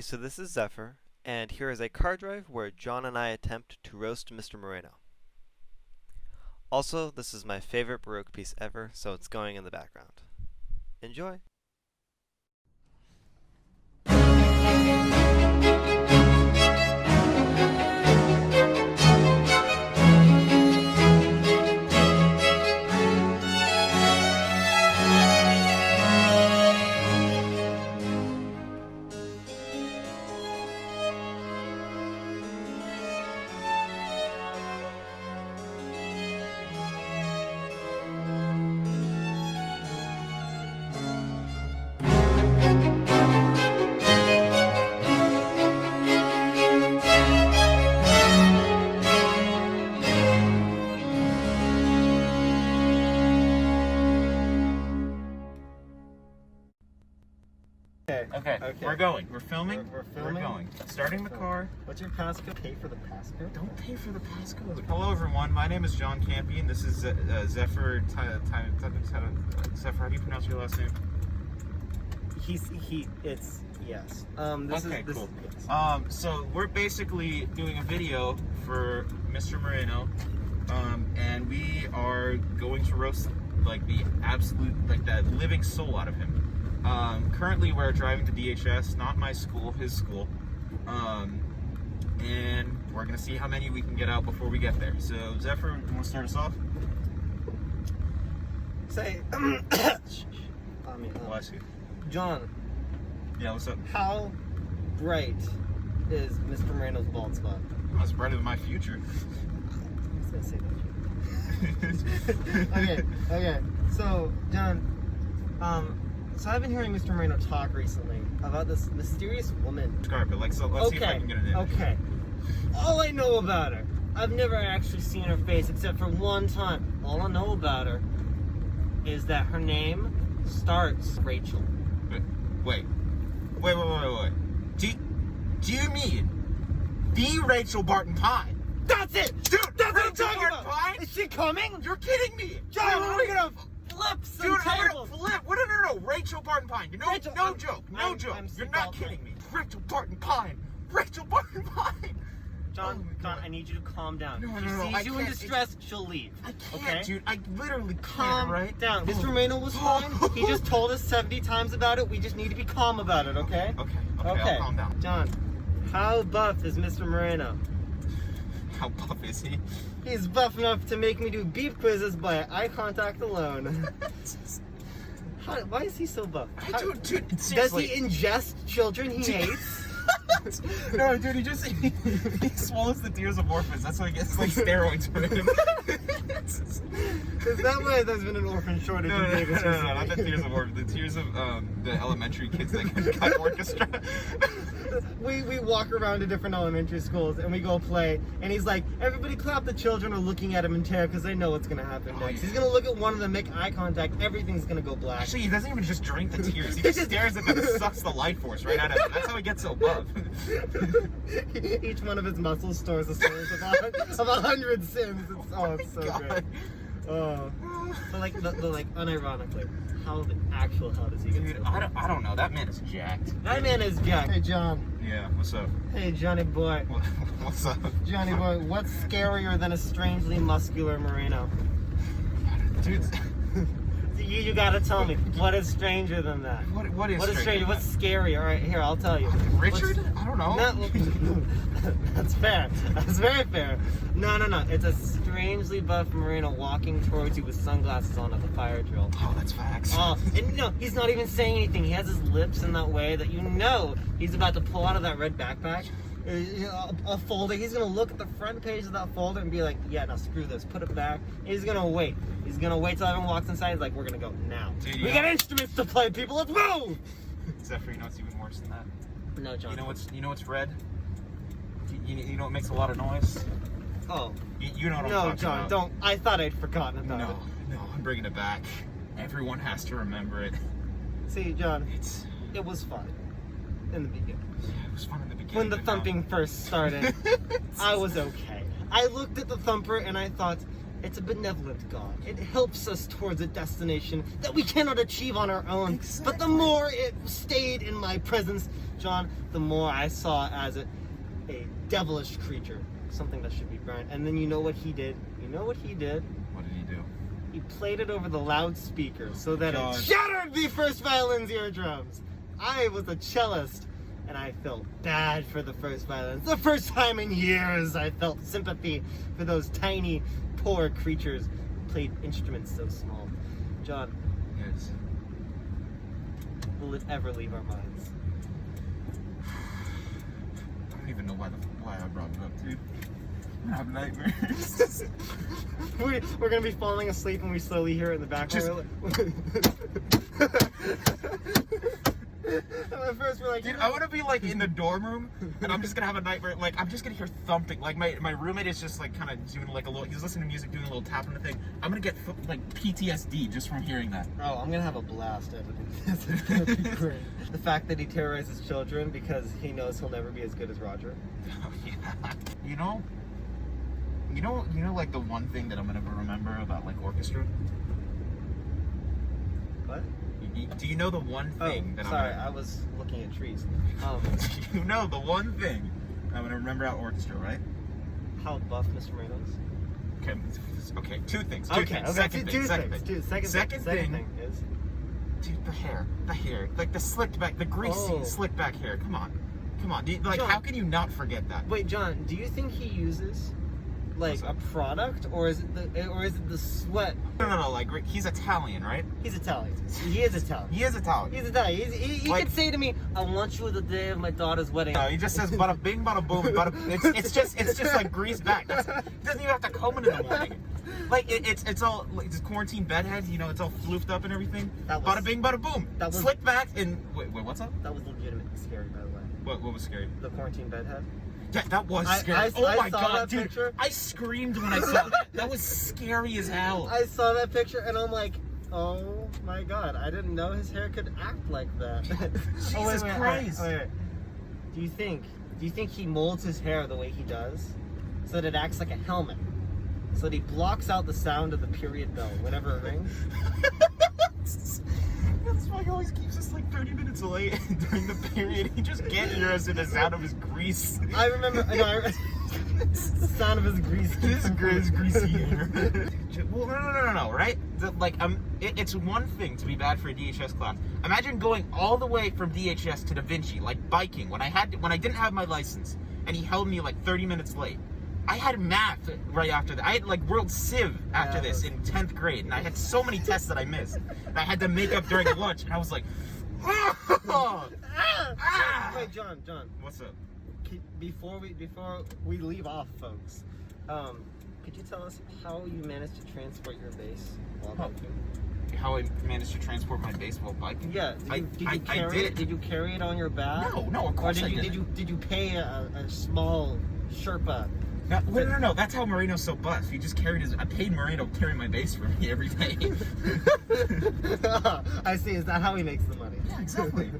So this is Zephyr, and here is a car drive where John and I attempt to roast Mr. Moreno. Also, this is my favorite Baroque piece ever, so it's going in the background. Enjoy! Okay. We're going. We're filming. We're filming. We're going. Starting the car. What's your passcode? Pay for the passcode? Don't pay for the passcode. Hello, everyone. My name is John Campion. This is Zephyr. Zephyr, how do you pronounce your last name? It's yes. Cool. Yes. So we're basically doing a video for Mr. Moreno, and we are going to roast like the absolute, like that living soul out of him. Currently we're driving to DHS, not my school, his school, and we're gonna see how many we can get out before we get there. So Zephyr, you want to start us off? Say, Bless you. John. Yeah, what's up? How bright is Mr. Moreno's bald spot? Oh, it's brighter than my future. I was gonna say that. Okay. So, John, so I've been hearing Mr. Moreno talk recently about this mysterious woman. Describe it. Let's see if I can get an image. Okay. All I know about her, I've never actually seen her face except for one time. All I know about her is that her name starts Rachel. Wait. Do you mean the Rachel Barton Pine? That's it! Dude, that's what I'm Rachel talking Barton about! Pine? Is she coming? You're kidding me! John, we're gonna flip some Dude, tables! I'm gonna flip! No, Rachel Barton Pine. No joke. I'm You're not kidding me. Rachel Barton Pine. Rachel Barton Pine. John, I need you to calm down. No, If she sees you in distress, she'll leave. I can't, okay? dude. I literally can't, Calm right? down. Mr. Moreno was fine. He just told us 70 times about it. We just need to be calm about it, okay? Okay. I'll calm down. John, how buff is Mr. Moreno? How buff is he? He's buff enough to make me do beep quizzes by eye contact alone. Why is he so buff? Dude, Does seriously. he ingest children he hates? No, dude, he swallows the tears of orphans. That's why he gets like steroids for him. Is that why there's been an orphan shortage in Vegas recently? No, not the tears of orphans. The tears of the elementary kids that got orchestra. We walk around to different elementary schools and we go play, and he's like, everybody clap. The children are looking at him in terror because they know what's gonna happen next. He's gonna look at one of them, make eye contact, everything's gonna go black. Actually, he doesn't even just drink the tears. He just stares at them and sucks the life force right out of them. That's how he gets so buff. Each one of his muscles stores the souls of 100 sins. It's so great. Oh, but like, unironically, how the actual hell does he get? Dude, I don't know. That man is jacked. That man is jacked. Hey, John. Yeah, what's up? Hey, Johnny boy. What's up? Johnny boy, what's scarier than a strangely muscular Moreno? Dude. You gotta tell me, what is stranger than that? What is stranger? What's scary? All right, here, I'll tell you. Richard? I don't know. That's fair. That's very fair. No. It's a strangely buff Moreno walking towards you with sunglasses on at the fire drill. Oh, that's facts. And no, he's not even saying anything. He has his lips in that way that you know he's about to pull out of that red backpack a folder. He's gonna look at the front page of that folder and be like, yeah, now screw this, put it back. And he's gonna wait. He's gonna wait till everyone walks inside. He's like, we're gonna go now. Dude, we got instruments to play, people. Let's move. Zephyr, you know what's even worse than that? No, John. You know what's red? You know what makes a lot of noise? Oh. You know what I'm no, talking John, about. don't. I thought I'd forgotten about it. No, I'm bringing it back. Everyone has to remember it. See, John, it was fun in the beginning. Yeah, it was fun in the beginning. When the thumping first started, I was okay. I looked at the thumper and I thought, It's a benevolent God. It helps us towards a destination that we cannot achieve on our own. Exactly. But the more it stayed in my presence, John, the more I saw as a devilish creature, something that should be burned. And then you know what he did? You know what he did? What did he do? He played it over the loudspeaker so that God. it shattered the first violin's eardrums. I was a cellist, and I felt bad for the first violins. The first time in years I felt sympathy for those tiny, poor creatures who played instruments so small. John, Yes. will it ever leave our minds? I don't even know why I brought it up, dude. I have nightmares. We're gonna be falling asleep and we slowly hear it in the background. At first we're like, Dude, I want to be like in the dorm room, and I'm just gonna have a nightmare. Like I'm just gonna hear thumping. Like my roommate is just like kind of doing like a little. He's listening to music, doing a little tapping the thing. I'm gonna get like PTSD just from hearing that. oh, I'm gonna have a blast editing this. It's gonna be great. The fact that he terrorizes children because he knows he'll never be as good as Roger. Oh yeah. You know, like the one thing that I'm gonna remember about like orchestra. What? Do you know the one thing that sorry, I'm I was looking at trees. Do you know the one thing I'm gonna remember about orchestra, right? How buff Mr. Moreno is? Okay, two things. Second thing is Dude, the hair, like the slicked back, the greasy slicked back hair. Come on. Like, John, how can you not forget that? wait, John, do you think he uses like a product, or is it the sweat? No. Like, he's Italian, right? He's Italian. He is Italian. He is Italian. He's Italian. He Like- could say to me, "I want you the day of my daughter's wedding." No, he just says bada bing, bada boom, bada. It's just like greased back. He doesn't even have to comb it in the morning. Like it's all like this quarantine bedhead. You know, it's all floofed up and everything. That was- Bada bing, bada boom. that was- Slick back and wait, what's up? That was legitimately scary, by the way. What was scary? The quarantine bedhead. Yeah, that was I- scary. I Oh my saw god, that dude! picture. I screamed when I saw that. That was scary as hell. I saw that picture and I'm like, oh my god, I didn't know his hair could act like that. Jesus Christ. Wait. Do you think he molds his hair the way he does so that it acts like a helmet? So that he blocks out the sound of the period bell whenever it rings? That's why he always keeps us like 30 minutes late during the period. He just can't hear us in the sound of his grease. I remember the sound of his grease. His greasy hair. Well, no, right? It's one thing to be bad for a DHS class. Imagine going all the way from DHS to Da Vinci, like biking, when I didn't have my license, and he held me like 30 minutes late. I had math right after that. I had like World Civ after this in 10th grade, and I had so many tests that I missed. And I had to make up during lunch, and I was like, Wait, John. What's up? Before we leave off, folks, could you tell us how you managed to transport your bass while biking? How I managed to transport my baseball biking? Yeah, did you carry it on your back? No, of course Or I didn't. did you pay a small Sherpa? No. That's how Moreno's so buff. He just carried I paid Moreno to carry my bass for me every day. I see. Is that how he makes the money? Yeah, exactly.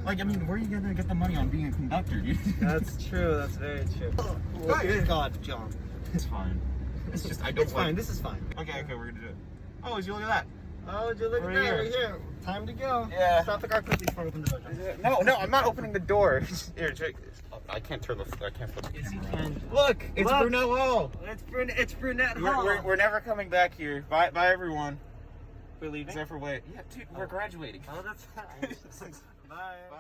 Like, I mean, where are you gonna get the money on being a conductor, dude? That's true. That's very true. Oh, good God, John. It's fine. It's just, I don't It's fine. This is fine. Okay, we're gonna do it. Oh, would you look at that? Oh, would you look at that? We're here. Time to go. Yeah. Stop the car quickly before we open the door. No, I'm not opening the door. Here, Jake. I can't flip the Yes, you camera. can. Look, it's Look. Brunette Hall. It's Brunette Hall. We're never coming back here. Bye, everyone. We're leaving. Except for Wade. Yeah, dude, we're graduating. Oh, that's fine. Bye. Bye.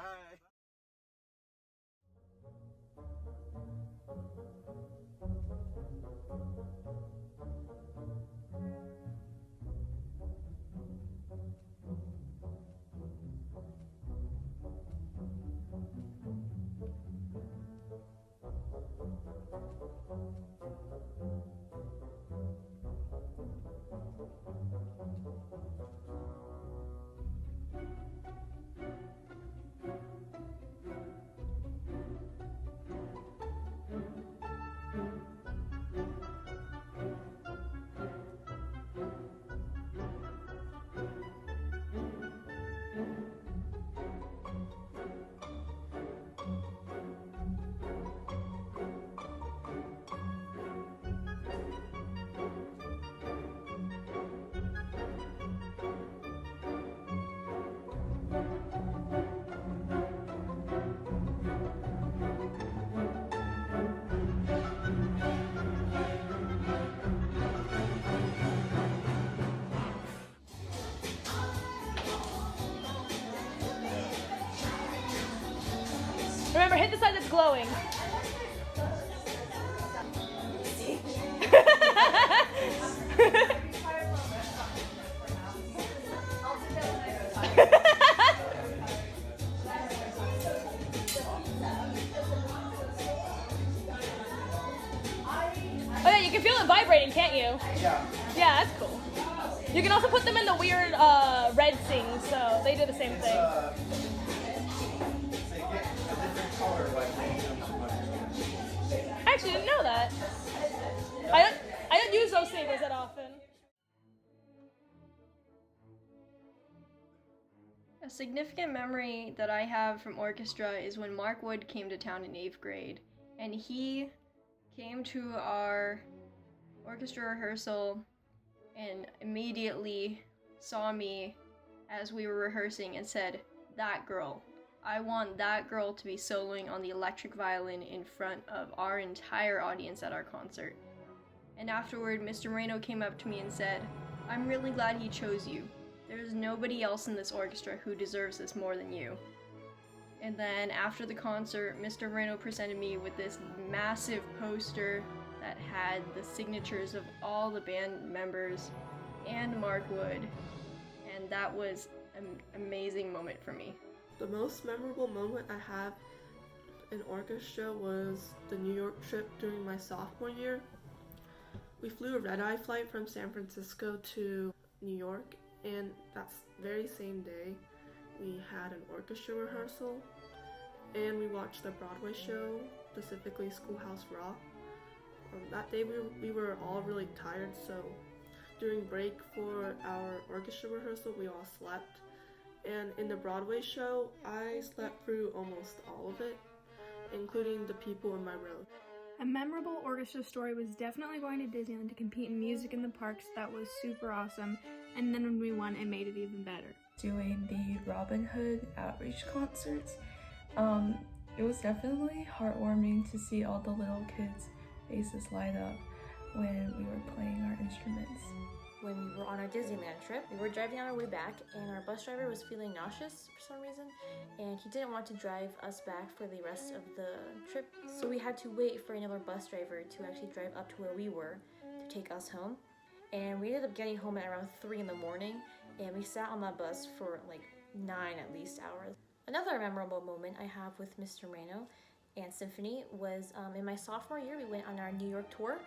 hit the side that's glowing. Oh yeah, you can feel it vibrating, can't you? Yeah. Yeah, that's cool. You can also put them in the weird red sings, so they do the same thing. They get a different color by playing them too much. I actually didn't know that. I don't use those sabers that often. A significant memory that I have from orchestra is when Mark Wood came to town in 8th grade, and he came to our orchestra rehearsal and immediately saw me as we were rehearsing and said, "That girl. I want that girl to be soloing on the electric violin in front of our entire audience at our concert." And afterward, Mr. Moreno came up to me and said, "I'm really glad he chose you. There's nobody else in this orchestra who deserves this more than you." And then after the concert, Mr. Moreno presented me with this massive poster that had the signatures of all the band members and Mark Wood. And that was an amazing moment for me. The most memorable moment I have in orchestra was the New York trip during my sophomore year. We flew a red-eye flight from San Francisco to New York, and that very same day we had an orchestra rehearsal and we watched the Broadway show, specifically Schoolhouse Rock. That day we were all really tired, so during break for our orchestra rehearsal we all slept. And in the Broadway show, I slept through almost all of it, including the people in my row. A memorable orchestra story was definitely going to Disneyland to compete in music in the parks. That was super awesome. And then when we won, it made it even better. Doing the Robin Hood outreach concerts, it was definitely heartwarming to see all the little kids' faces light up when we were playing our instruments. When we were on our Disneyland trip, we were driving on our way back and our bus driver was feeling nauseous for some reason and he didn't want to drive us back for the rest of the trip. So we had to wait for another bus driver to actually drive up to where we were to take us home. And we ended up getting home at around 3 in the morning and we sat on that bus for like 9 at least hours. Another memorable moment I have with Mr. Moreno and Symphony was in my sophomore year. We went on our New York tour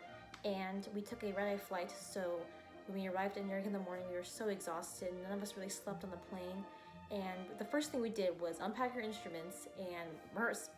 and we took a red-eye flight, so when we arrived in New York in the morning, we were so exhausted. None of us really slept on the plane. And the first thing we did was unpack our instruments and rehearse.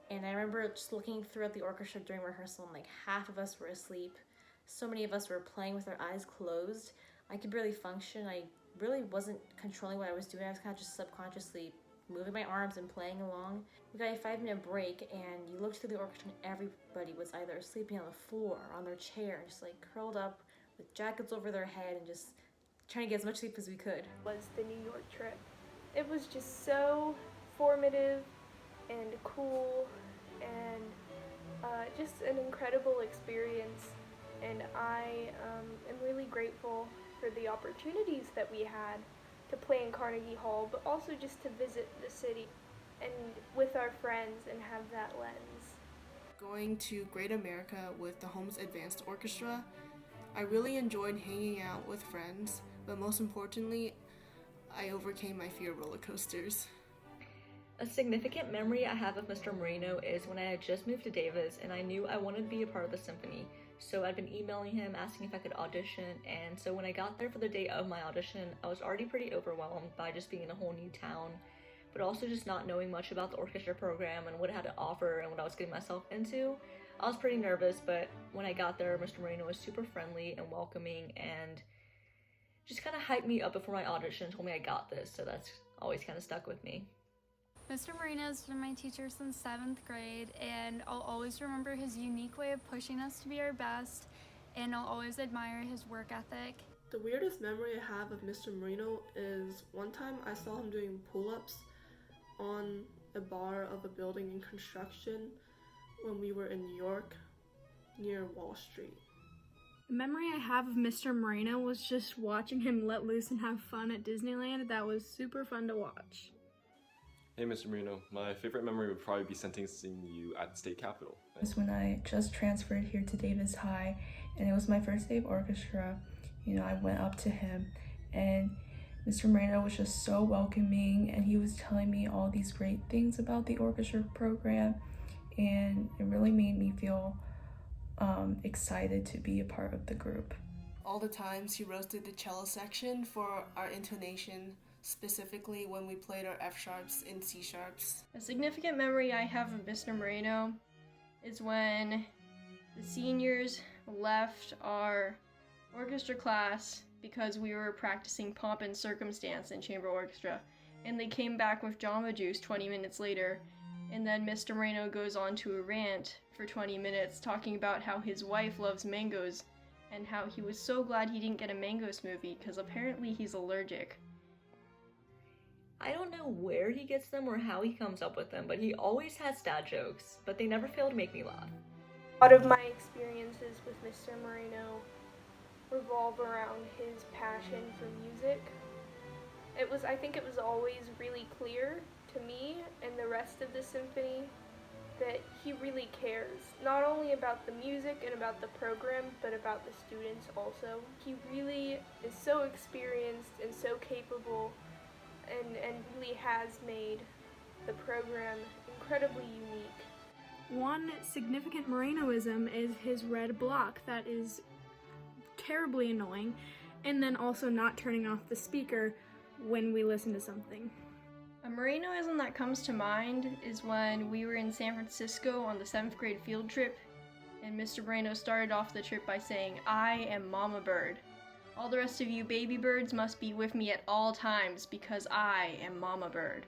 And I remember just looking throughout the orchestra during rehearsal and like half of us were asleep. So many of us were playing with our eyes closed. I could barely function. I really wasn't controlling what I was doing. I was kind of just subconsciously moving my arms and playing along. We got a 5-minute break and you looked through the orchestra and everybody was either sleeping on the floor or on their chair, just like curled up with jackets over their head and just trying to get as much sleep as we could. Was the New York trip. It was just so formative and cool and just an incredible experience, and I am really grateful for the opportunities that we had to play in Carnegie Hall, but also just to visit the city and with our friends and have that lens. Going to Great America with the Holmes Advanced Orchestra, I really enjoyed hanging out with friends, but most importantly, I overcame my fear of roller coasters. A significant memory I have of Mr. Moreno is when I had just moved to Davis and I knew I wanted to be a part of the symphony. So I'd been emailing him asking if I could audition, and so when I got there for the day of my audition, I was already pretty overwhelmed by just being in a whole new town, but also just not knowing much about the orchestra program and what it had to offer and what I was getting myself into. I was pretty nervous, but when I got there, Mr. Moreno was super friendly and welcoming and just kind of hyped me up before my audition, told me I got this, so that's always kind of stuck with me. Mr. Moreno's been my teacher since 7th grade, and I'll always remember his unique way of pushing us to be our best, and I'll always admire his work ethic. The weirdest memory I have of Mr. Moreno is one time I saw him doing pull-ups on a bar of a building in construction when we were in New York near Wall Street. The memory I have of Mr. Moreno was just watching him let loose and have fun at Disneyland. That was super fun to watch. Hey, Mr. Marino. My favorite memory would probably be sentencing you at the state capitol. It was when I just transferred here to Davis High, and it was my first day of orchestra. I went up to him, and Mr. Moreno was just so welcoming, and he was telling me all these great things about the orchestra program, and it really made me feel excited to be a part of the group. All the times he roasted the cello section for our intonation, specifically when we played our F sharps and C sharps. A significant memory I have of Mr. Moreno is when the seniors left our orchestra class because we were practicing Pomp and Circumstance in chamber orchestra, and they came back with Jamba Juice 20 minutes later, and then Mr. Moreno goes on to a rant for 20 minutes talking about how his wife loves mangoes and how he was so glad he didn't get a mango smoothie because apparently he's allergic. I don't know where he gets them or how he comes up with them, but he always has dad jokes, but they never fail to make me laugh. A lot of my experiences with Mr. Moreno revolve around his passion for music. I think it was always really clear to me and the rest of the symphony that he really cares, not only about the music and about the program, but about the students also. He really is so experienced and so capable and really has made the program incredibly unique. One significant Morenoism is his red block that is terribly annoying, and then also not turning off the speaker when we listen to something. A Morenoism that comes to mind is when we were in San Francisco on the 7th grade field trip, and Mr. Moreno started off the trip by saying, "I am Mama Bird. All the rest of you baby birds must be with me at all times because I am Mama Bird."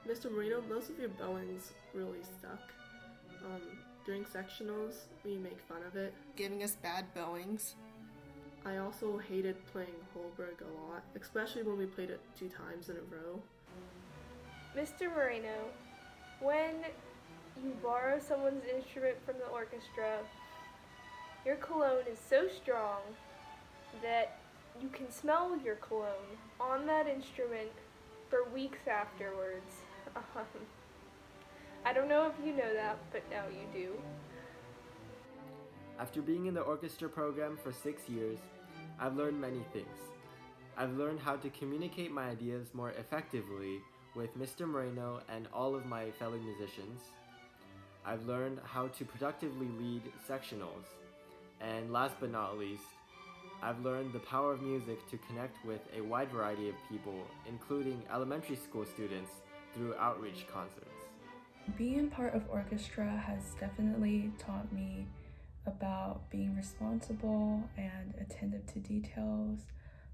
Mr. Moreno, most of your bowings really suck. During sectionals, we make fun of it, Giving us bad bowings. I also hated playing Holberg a lot, especially when we played it 2 times in a row. Mr. Moreno, when you borrow someone's instrument from the orchestra, your cologne is so strong that you can smell your cologne on that instrument for weeks afterwards. I don't know if you know that, but now you do. After being in the orchestra program for 6 years, I've learned many things. I've learned how to communicate my ideas more effectively with Mr. Moreno and all of my fellow musicians. I've learned how to productively lead sectionals. And last but not least, I've learned the power of music to connect with a wide variety of people, including elementary school students, through outreach concerts. Being part of orchestra has definitely taught me about being responsible and attentive to details,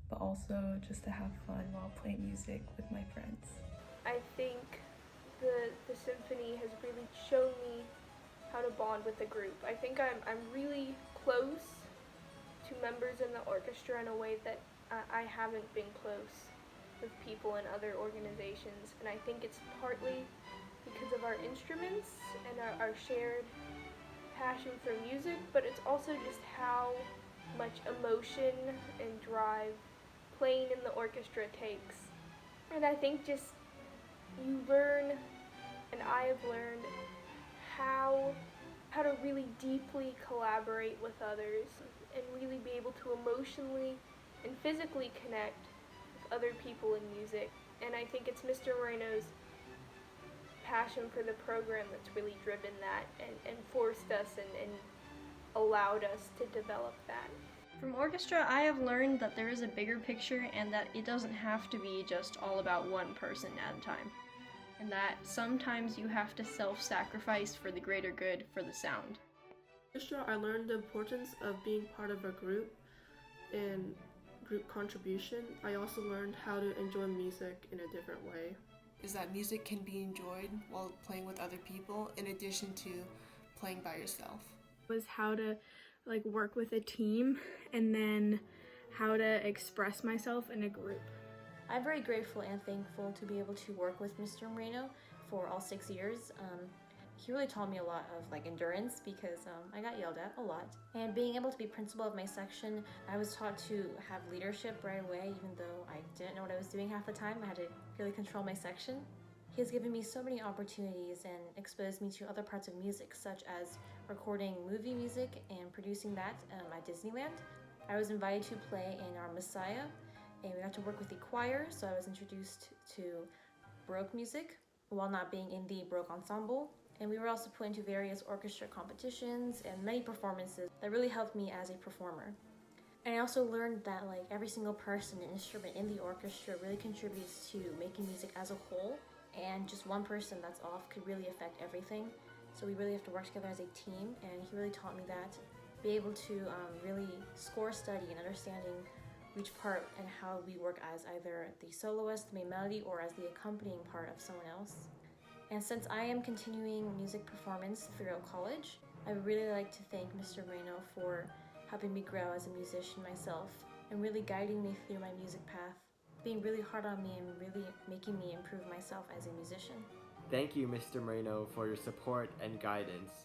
but also just to have fun while playing music with my friends. I think the symphony has really shown me how to bond with the group. I think I'm really close to members in the orchestra in a way that I haven't been close with people in other organizations, and I think it's partly because of our instruments and our shared passion for music, but it's also just how much emotion and drive playing in the orchestra takes. And I think just you learn, and I have learned, how to really deeply collaborate with others and really be able to emotionally and physically connect with other people in music. And I think it's Mr. Moreno's passion for the program that's really driven that and forced us and allowed us to develop that. From orchestra, I have learned that there is a bigger picture and that it doesn't have to be just all about one person at a time. And that sometimes you have to self-sacrifice for the greater good for the sound. Orchestra, I learned the importance of being part of a group and group contribution. I also learned how to enjoy music in a different way. Is that music can be enjoyed while playing with other people in addition to playing by yourself. Was how to work with a team and then how to express myself in a group. I'm very grateful and thankful to be able to work with Mr. Moreno for all 6 years. He really taught me a lot of endurance because I got yelled at a lot. And being able to be principal of my section, I was taught to have leadership right away, even though I didn't know what I was doing half the time. I had to really control my section. He has given me so many opportunities and exposed me to other parts of music, such as recording movie music and producing that at Disneyland. I was invited to play in our Messiah, and we got to work with the choir, so I was introduced to Baroque music while not being in the Baroque ensemble. And we were also put into various orchestra competitions and many performances that really helped me as a performer. And I also learned that like every single person and instrument in the orchestra really contributes to making music as a whole, and just one person that's off could really affect everything. So we really have to work together as a team, and he really taught me that. Be able to really score study and understanding each part and how we work as either the soloist, the main melody, or as the accompanying part of someone else. And since I am continuing music performance throughout college, I would really like to thank Mr. Moreno for helping me grow as a musician myself and really guiding me through my music path, being really hard on me and really making me improve myself as a musician. Thank you, Mr. Moreno, for your support and guidance,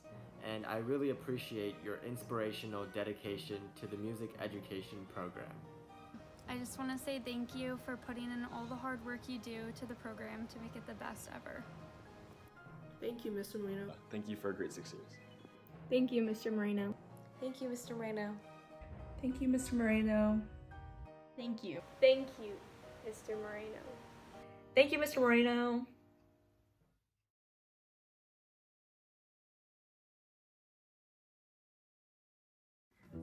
and I really appreciate your inspirational dedication to the music education program. I just want to say thank you for putting in all the hard work you do to the program to make it the best ever. Thank you, Mr. Moreno. Thank you for a great 6 years. Thank you, Mr. Moreno. Thank you, Mr. Moreno. Thank you, Mr. Moreno. Thank you. Thank you, Mr. Moreno. Thank you, Mr. Moreno.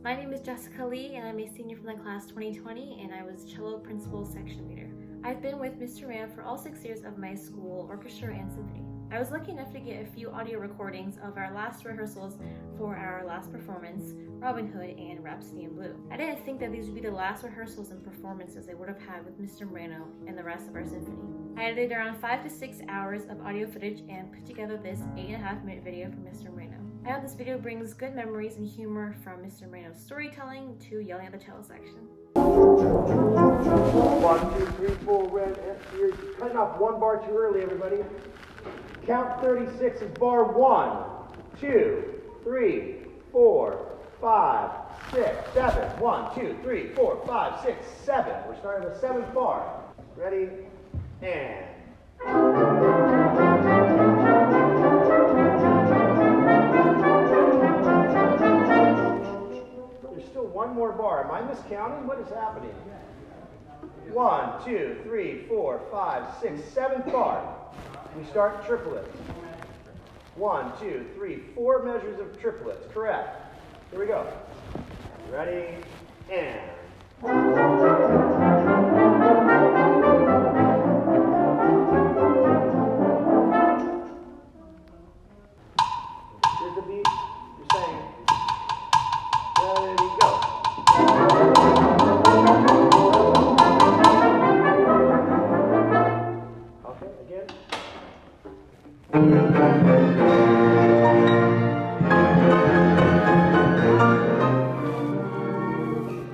My name is Jessica Lee, and I'm a senior from the class 2020, and I was cello principal section leader. I've been with Mr. Moreno for all 6 years of my school, orchestra and symphony. I was lucky enough to get a few audio recordings of our last rehearsals for our last performance, Robin Hood and Rhapsody in Blue. I didn't think that these would be the last rehearsals and performances I would have had with Mr. Moreno and the rest of our symphony. I edited around 5 to 6 hours of audio footage and put together this 8.5-minute video for Mr. Moreno. I hope this video brings good memories and humor from Mr. Moreno's storytelling to yelling at the cello section. 1, 2, 3, 4, red, you're cutting off one bar too early, everybody. Count 36 is bar 1, 2, 3, 4, 5, 6, 7. 1, 2, 3, 4, 5, 6, 7. We're starting the 7th bar. Ready? And. There's still one more bar. Am I miscounting? What is happening? 1, 2, 3, 4, 5, 6, 7th bar. We start triplets. 1, 2, 3, 4 measures of triplets. Correct. Here we go. Ready? And. Here's the beat. You're saying. Ready, go. Okay, again.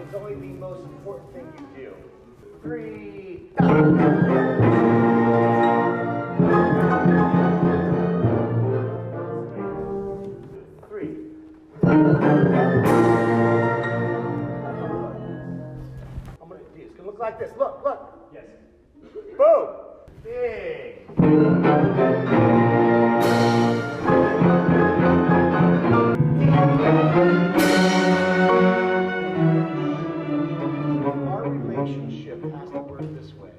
It's only the most important thing you do. 3. It's gonna look like this. Look, look. Yes. Boom. Big. Our relationship has to work this way.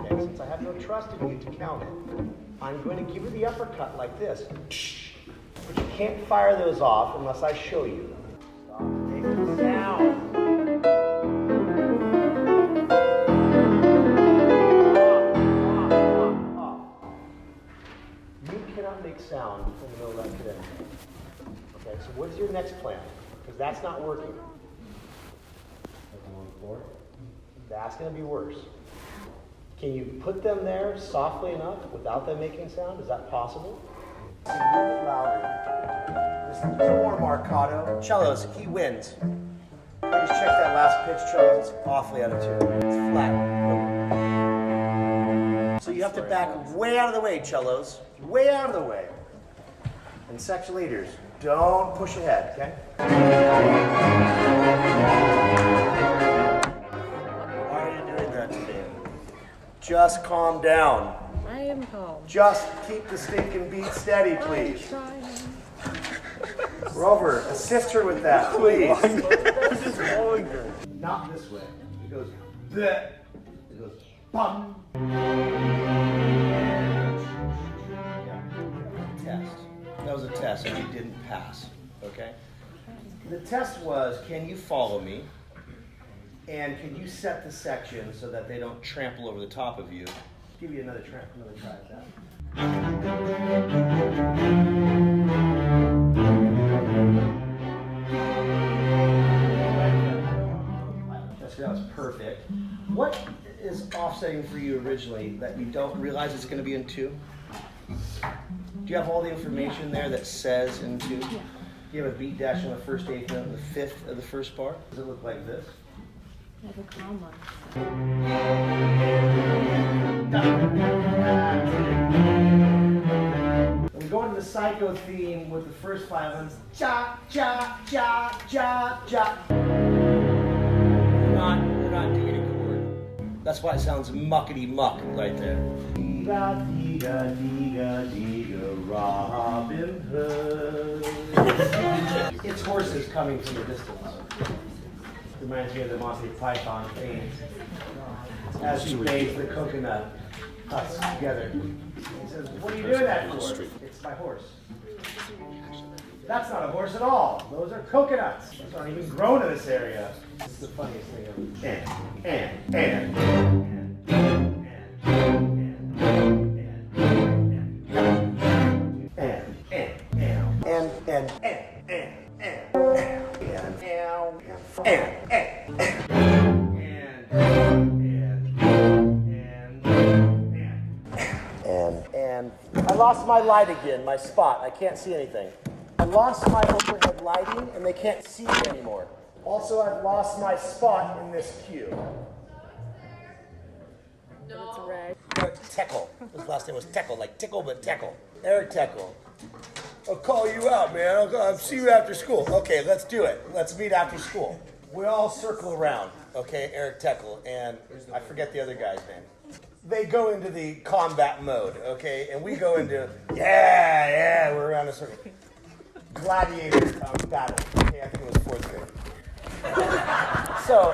Okay, since I have no trust in you to count it, I'm going to give you the uppercut like this. But you can't fire those off unless I show you. Stop making sound. You cannot make sound in the middle of that cadet. Okay, so what's your next plan? Because that's not working. That's going to be worse. Can you put them there softly enough without them making sound? Is that possible? A little bit louder. Just more marcato. Cellos, he wins. Just check that last pitch, cellos. It's awfully out of tune. It's flat. So you have to back way out of the way, cellos. Way out of the way. And section leaders, don't push ahead, okay? Why are you doing that to me? Just calm down. I am calm. Just keep the stinking beat steady, please. I'm trying. Rover, assist her with that, please. Just following her. Not this way. It goes bleh. It goes bum. Test. That was a test and you didn't pass. Okay? The test was, can you follow me? And can you set the section so that they don't trample over the top of you? Give you another try at that. That was perfect. What is offsetting for you originally that you don't realize it's going to be in 2? Do you have all the information there that says in 2? Do you have a beat dash on the first 8th note and the 5th of the first bar? Does it look like this? I have a comma. We go into the psycho theme with the first 5 ones. Cha, cha, cha, cha, cha. We're not doing a chord. That's why it sounds muckety muck right there. Diga, diga, diga, diga, Robin Hood. It's horses coming from a distance. Reminds me of the Monty Python theme. As she bathes the coconut husk together. He says, what are you doing that for? It's my horse. That's not a horse at all. Those are coconuts. Those aren't even grown in this area. It's the funniest thing ever. And. I lost my light again, my spot. I can't see anything. I lost my overhead lighting and they can't see me anymore. Also, I've lost my spot in this cue. No. It's red. Eric Teckle. His last name was Teckle, like tickle but Teckle. Eric Teckle. I'll call you out, man. I'll see you after school. Okay, let's do it. Let's meet after school. We all circle around, okay, Eric Teckle, and I forget the other guy's name. They go into the combat mode, okay, and we go into, we're around a circle. Gladiator battle, okay, I think it was 4th grade. So,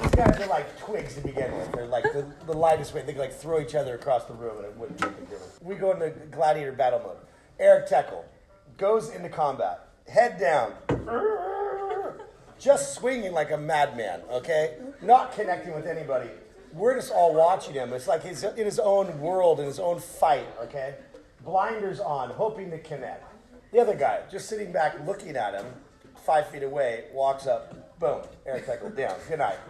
these guys are like twigs to begin with. They're like the lightest weight. They could like throw each other across the room and it wouldn't make a difference. We go into gladiator battle mode. Eric Teckle goes into combat, head down, just swinging like a madman, okay? Not connecting with anybody. We're just all watching him. It's like he's in his own world, in his own fight, okay? Blinders on, hoping to connect. The other guy, just sitting back looking at him, 5 feet away, walks up, boom, Eric Teckle down. Good night.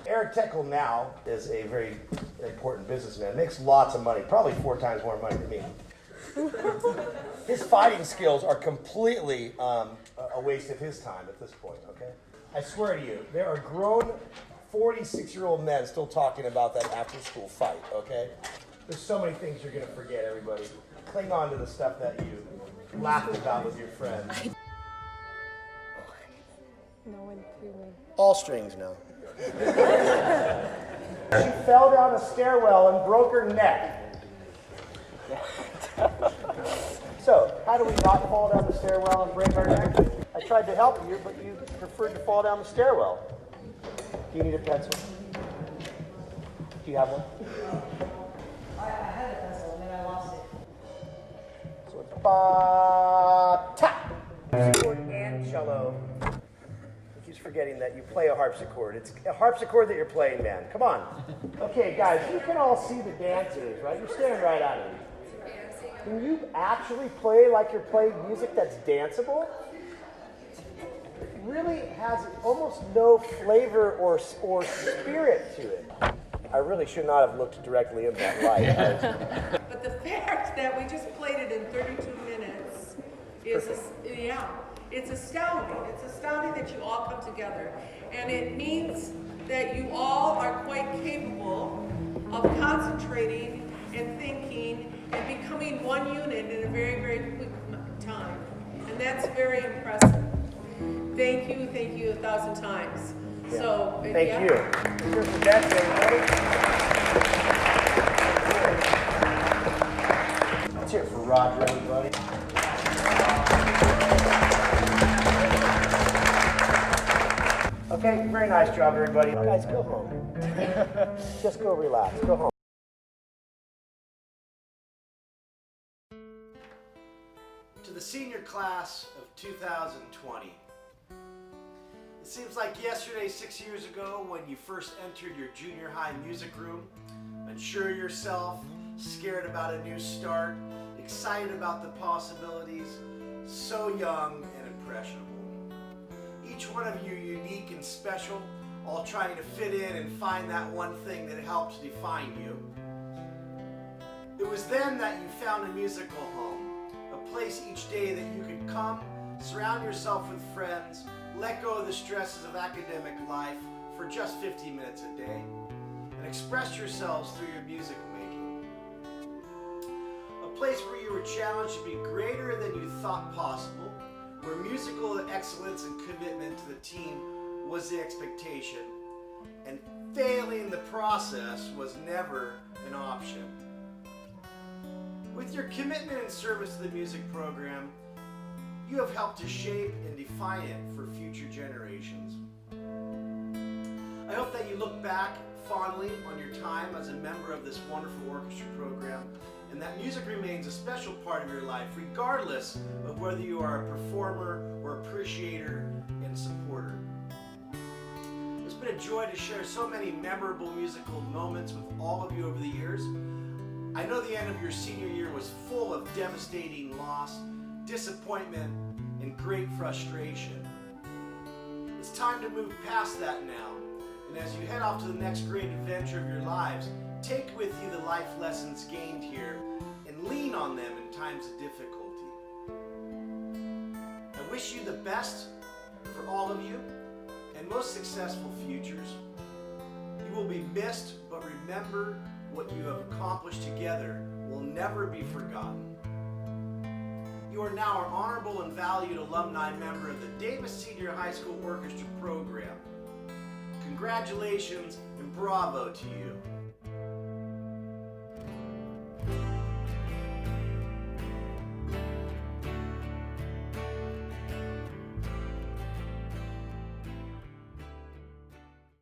Eric Teckle now is a very important businessman. Makes lots of money, probably 4 times more money than me. His fighting skills are completely a waste of his time at this point, okay? I swear to you, there are grown 46-year-old men still talking about that after-school fight, okay? There's so many things you're going to forget, everybody. Cling on to the stuff that you laughed about with your friends. No one feeling. All strings now. She fell down a stairwell and broke her neck. So, how do we not fall down the stairwell and break our neck? I tried to help you, but you preferred to fall down the stairwell. Do you need a pencil? Do you have one? I had a pencil and then I lost it. So it's ba-ta. Harpsichord and cello. He keeps forgetting that you play a harpsichord. It's a harpsichord that you're playing, man. Come on. Okay, guys, you can all see the dancers, right? You're staring right at them. Can you actually play like you're playing music that's danceable? It really has almost no flavor or spirit to it. I really should not have looked directly in that light. But the fact that we just played it in 32 minutes is, it's astounding. It's astounding that you all come together. And it means that you all are quite capable of concentrating and thinking and becoming one unit in a very, very quick time. And that's very impressive. Thank you 1,000 times. Yeah. So, Thank you. Here's the best, everybody. Let's hear it for Roger, everybody. Okay, very nice job, everybody. Guys, go home. Just go relax. Go home. To the senior class of 2020. It seems like yesterday, 6 years ago, when you first entered your junior high music room, unsure of yourself, scared about a new start, excited about the possibilities, so young and impressionable. Each one of you unique and special, all trying to fit in and find that one thing that helps define you. It was then that you found a musical home, a place each day that you could come, surround yourself with friends, let go of the stresses of academic life for just 50 minutes a day, and express yourselves through your music making. A place where you were challenged to be greater than you thought possible, where musical excellence and commitment to the team was the expectation, and failing the process was never an option. With your commitment and service to the music program, you have helped to shape and define it for future generations. I hope that you look back fondly on your time as a member of this wonderful orchestra program, and that music remains a special part of your life, regardless of whether you are a performer or appreciator and supporter. It's been a joy to share so many memorable musical moments with all of you over the years. I know the end of your senior year was full of devastating loss, disappointment, and great frustration. It's time to move past that now, and as you head off to the next great adventure of your lives, take with you the life lessons gained here and lean on them in times of difficulty. I wish you the best for all of you and most successful futures. You will be missed, but remember what you have accomplished together will never be forgotten. You are now an honorable and valued alumni member of the Davis Senior High School Orchestra program. Congratulations and bravo to you.